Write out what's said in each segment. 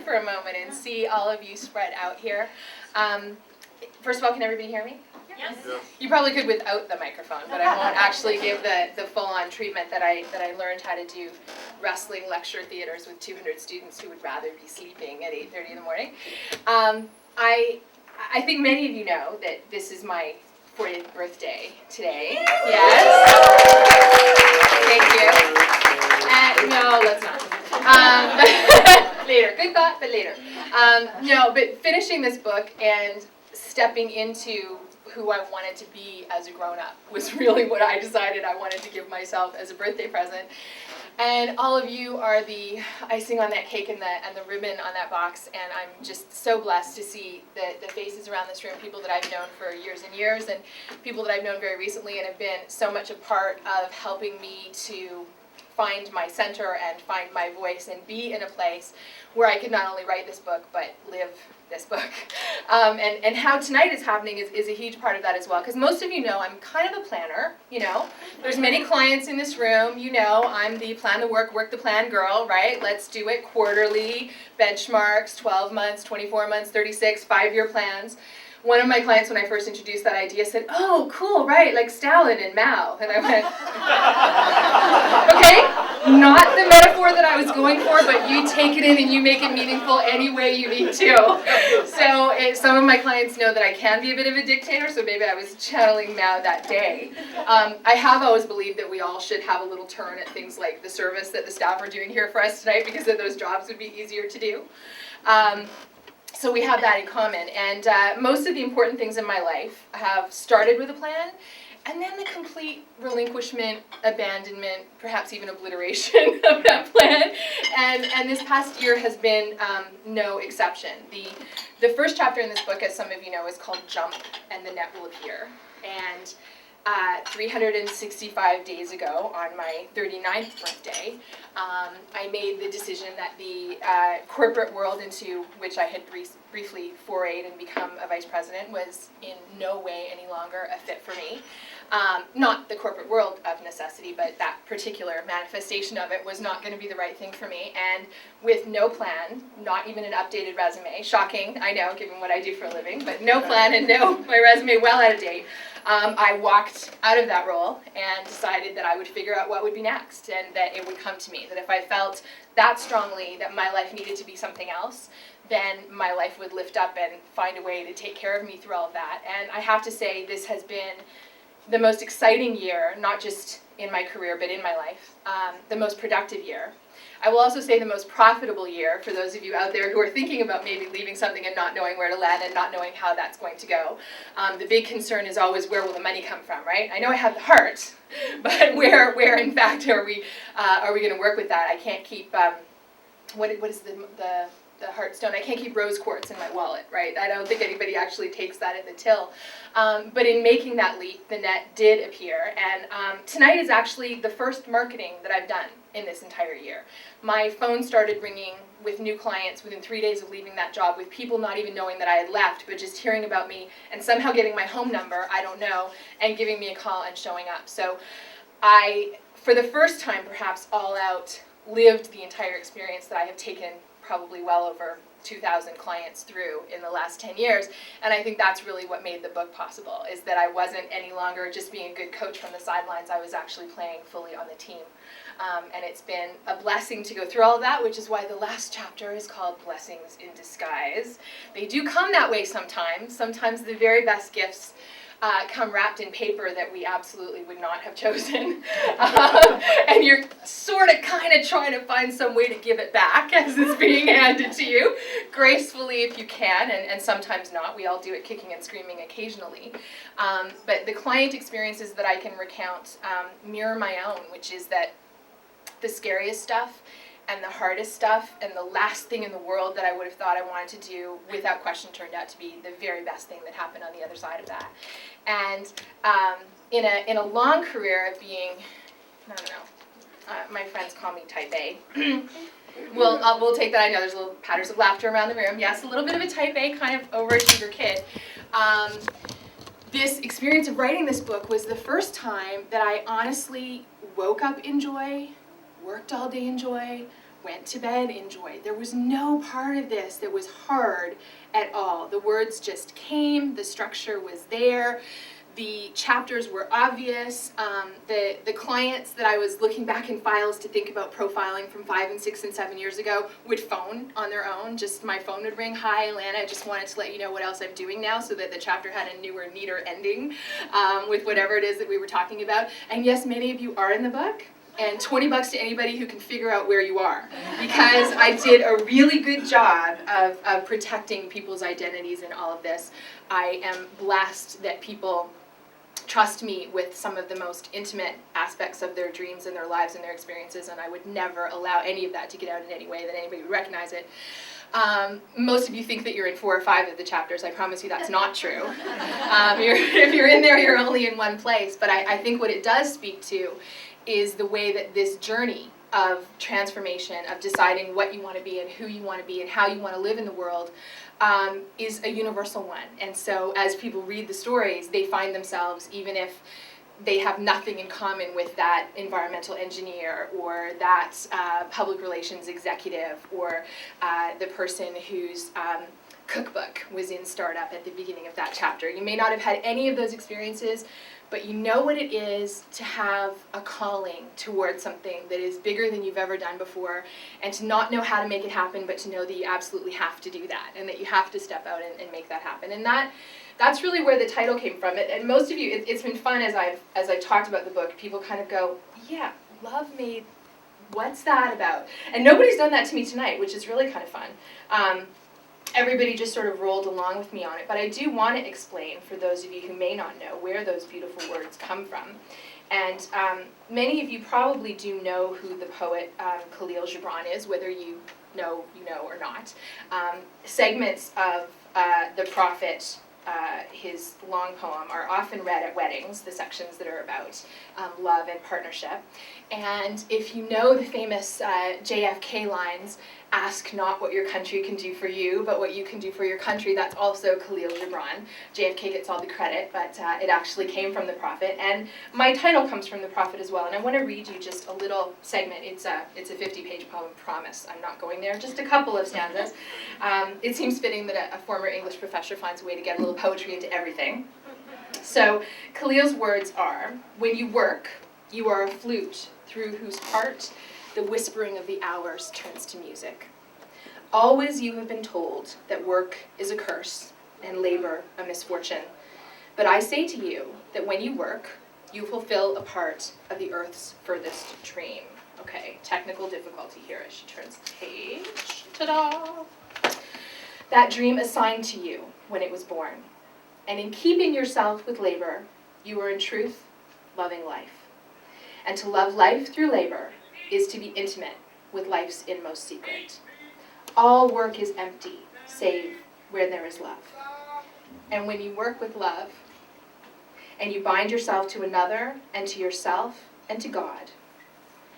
for a moment and see all of you spread out here. First of all, can everybody hear me? Yes. You probably could without the microphone, but I won't actually give the full-on treatment that I learned how to do wrestling lecture theaters with 200 students who would rather be sleeping at 8:30 in the morning. I think many of you know that this is my 40th birthday today. Yes. Thank you. No, let's not. Later. Good thought, but later. No, but finishing this book and stepping into who I wanted to be as a grown-up was really what I decided I wanted to give myself as a birthday present. And all of you are the icing on that cake and the ribbon on that box, and I'm just so blessed to see the faces around this room, people that I've known for years and years, and people that I've known very recently and have been so much a part of helping me to find my center and find my voice and be in a place where I could not only write this book, but live this book. And how tonight is happening is a huge part of that as well, because most of you know I'm kind of a planner, you know. There's many clients in this room, you know, I'm the plan the work the plan girl, right? Let's do it quarterly, benchmarks, 12 months, 24 months, 36, 5-year plans. One of my clients, when I first introduced that idea, said, "Oh, cool, right, like Stalin and Mao." And I went, okay, not the metaphor that I was going for, but you take it in and you make it meaningful any way you need to. So some of my clients know that I can be a bit of a dictator, so maybe I was channeling Mao that day. I have always believed that we all should have a little turn at things like the service that the staff are doing here for us tonight, because then those jobs would be easier to do. So we have that in common, and most of the important things in my life have started with a plan, and then the complete relinquishment, abandonment, perhaps even obliteration of that plan, and this past year has been no exception. The first chapter in this book, as some of you know, is called Jump, and the Net Will Appear, and 365 days ago, on my 39th birthday, I made the decision that the corporate world into which I had briefly forayed and become a vice president was in no way any longer a fit for me. Not the corporate world of necessity, but that particular manifestation of it was not going to be the right thing for me. And with no plan, not even an updated resume, shocking, I know, given what I do for a living, but no plan and my resume well out of date, I walked out of that role and decided that I would figure out what would be next, and that it would come to me, that if I felt that strongly that my life needed to be something else, then my life would lift up and find a way to take care of me through all of that. And I have to say, this has been the most exciting year, not just in my career, but in my life, the most productive year. I will also say the most profitable year for those of you out there who are thinking about maybe leaving something and not knowing where to land and not knowing how that's going to go. The big concern is always, where will the money come from, right? I know I have the heart, but where in fact are we going to work with that? I can't keep, what is the heartstone? I can't keep rose quartz in my wallet, right? I don't think anybody actually takes that in the till. But in making that leap, the net did appear, and tonight is actually the first marketing that I've done in this entire year. My phone started ringing with new clients within 3 days of leaving that job, with people not even knowing that I had left, but just hearing about me and somehow getting my home number, I don't know, and giving me a call and showing up. So I, for the first time perhaps, all out lived the entire experience that I have taken probably well over 2,000 clients through in the last 10 years, and I think that's really what made the book possible, is that I wasn't any longer just being a good coach from the sidelines, I was actually playing fully on the team. And it's been a blessing to go through all of that, which is why the last chapter is called Blessings in Disguise. They do come that way sometimes. Sometimes the very best gifts come wrapped in paper that we absolutely would not have chosen. And you're sort of kind of trying to find some way to give it back as it's being handed to you, gracefully if you can, and sometimes not. We all do it kicking and screaming occasionally. But the client experiences that I can recount mirror my own, which is that the scariest stuff and the hardest stuff and the last thing in the world that I would have thought I wanted to do, without question, turned out to be the very best thing that happened on the other side of that. And in a long career of being, I don't know, my friends call me type A. We'll take that. I know there's little patters of laughter around the room. Yes, a little bit of a type A kind of overachiever kid. This experience of writing this book was the first time that I honestly woke up in joy, worked all day in joy, went to bed in joy. There was no part of this that was hard at all. The words just came, the structure was there, the chapters were obvious. The clients that I was looking back in files to think about profiling from 5 and 6 and 7 years ago would phone on their own. Just my phone would ring, "Hi, Alanna, I just wanted to let you know what else I'm doing now," so that the chapter had a newer, neater ending with whatever it is that we were talking about. And yes, many of you are in the book. And $20 to anybody who can figure out where you are. Because I did a really good job of protecting people's identities in all of this. I am blessed that people trust me with some of the most intimate aspects of their dreams and their lives and their experiences, and I would never allow any of that to get out in any way that anybody would recognize it. Most of you think that you're in 4 or 5 of the chapters. I promise you that's not true. If you're in there, you're only in one place. But I think what it does speak to is the way that this journey of transformation, of deciding what you want to be and who you want to be and how you want to live in the world, is a universal one. And so as people read the stories, they find themselves, even if they have nothing in common with that environmental engineer or that public relations executive or the person whose cookbook was in startup at the beginning of that chapter. You may not have had any of those experiences, but you know what it is to have a calling towards something that is bigger than you've ever done before, and to not know how to make it happen, but to know that you absolutely have to do that, and that you have to step out and make that happen. And that's really where the title came from. And most of you, it's been fun as I've talked about the book, people kind of go, "Yeah, Love Made, what's that about?" And nobody's done that to me tonight, which is really kind of fun. Everybody just sort of rolled along with me on it, but I do want to explain, for those of you who may not know, where those beautiful words come from. And many of you probably do know who the poet Khalil Gibran is, whether you know or not. Segments of the Prophet, his long poem, are often read at weddings, the sections that are about love and partnership. And if you know the famous JFK lines, "Ask not what your country can do for you, but what you can do for your country," that's also Khalil Gibran. JFK gets all the credit, but it actually came from the Prophet. And my title comes from the Prophet as well. And I want to read you just a little segment. It's a 50-page poem, promise. I'm not going there, just a couple of stanzas. It seems fitting that a former English professor finds a way to get a little poetry into everything. So Khalil's words are, "When you work, you are a flute through whose heart the whispering of the hours turns to music. Always you have been told that work is a curse and labor a misfortune. But I say to you that when you work, you fulfill a part of the earth's furthest dream." Okay, technical difficulty here as she turns the page. Ta-da! "That dream assigned to you when it was born. And in keeping yourself with labor, you are in truth loving life. And to love life through labor is to be intimate with life's inmost secret. All work is empty, save where there is love. And when you work with love, and you bind yourself to another, and to yourself, and to God,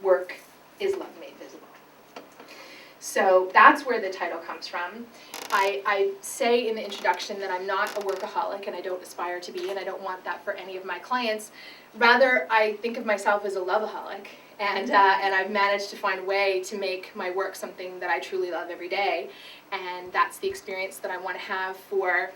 work is love made visible." So that's where the title comes from. I say in the introduction that I'm not a workaholic, and I don't aspire to be, and I don't want that for any of my clients. Rather, I think of myself as a loveaholic, and I've managed to find a way to make my work something that I truly love every day, and that's the experience that I want to have for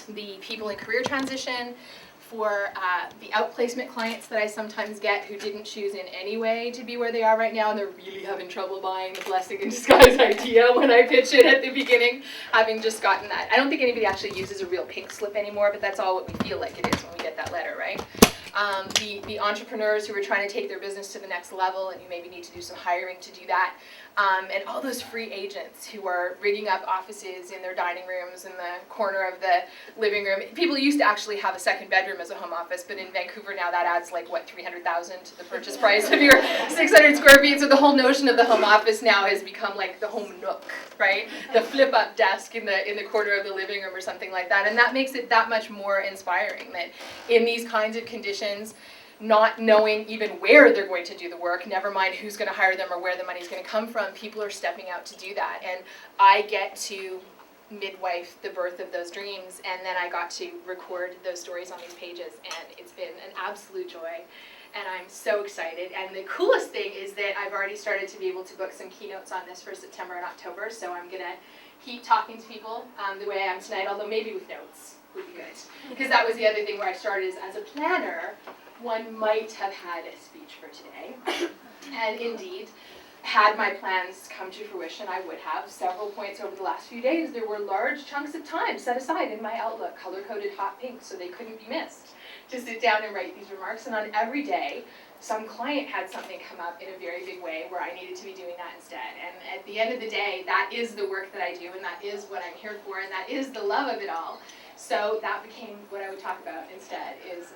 the people in career transition, for the outplacement clients that I sometimes get who didn't choose in any way to be where they are right now, and they're really having trouble buying the blessing in disguise idea when I pitch it at the beginning, having just gotten that. I don't think anybody actually uses a real pink slip anymore, but that's all what we feel like it is when we get that letter, right? The entrepreneurs who are trying to take their business to the next level, and you maybe need to do some hiring to do that, and all those free agents who are rigging up offices in their dining rooms in the corner of the living room. People used to actually have a second bedroom as a home office, but in Vancouver now that adds like, what, $300,000 to the purchase price of your 600 square feet. So the whole notion of the home office now has become like the home nook, right? The flip-up desk in the corner of the living room or something like that. And that makes it that much more inspiring that in these kinds of conditions, not knowing even where they're going to do the work, never mind who's going to hire them or where the money's going to come from, people are stepping out to do that. And I get to midwife the birth of those dreams, and then I got to record those stories on these pages, and it's been an absolute joy and I'm so excited. And the coolest thing is that I've already started to be able to book some keynotes on this for September and October, so I'm going to keep talking to people the way I am tonight, although maybe with notes would be good. Because that was the other thing where I started is as a planner, one might have had a speech for today. And indeed, had my plans come to fruition, I would have. Several points over the last few days, there were large chunks of time set aside in my Outlook, color-coded hot pink, so they couldn't be missed, to sit down and write these remarks. And on every day, some client had something come up in a very big way where I needed to be doing that instead. And at the end of the day, that is the work that I do, and that is what I'm here for, and that is the love of it all. So that became what I would talk about instead, is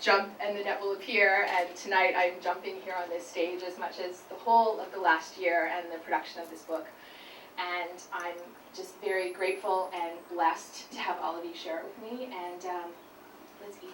jump and the net will appear. And tonight I'm jumping here on this stage as much as the whole of the last year and the production of this book. And I'm just very grateful and blessed to have all of you share it with me. And let's eat.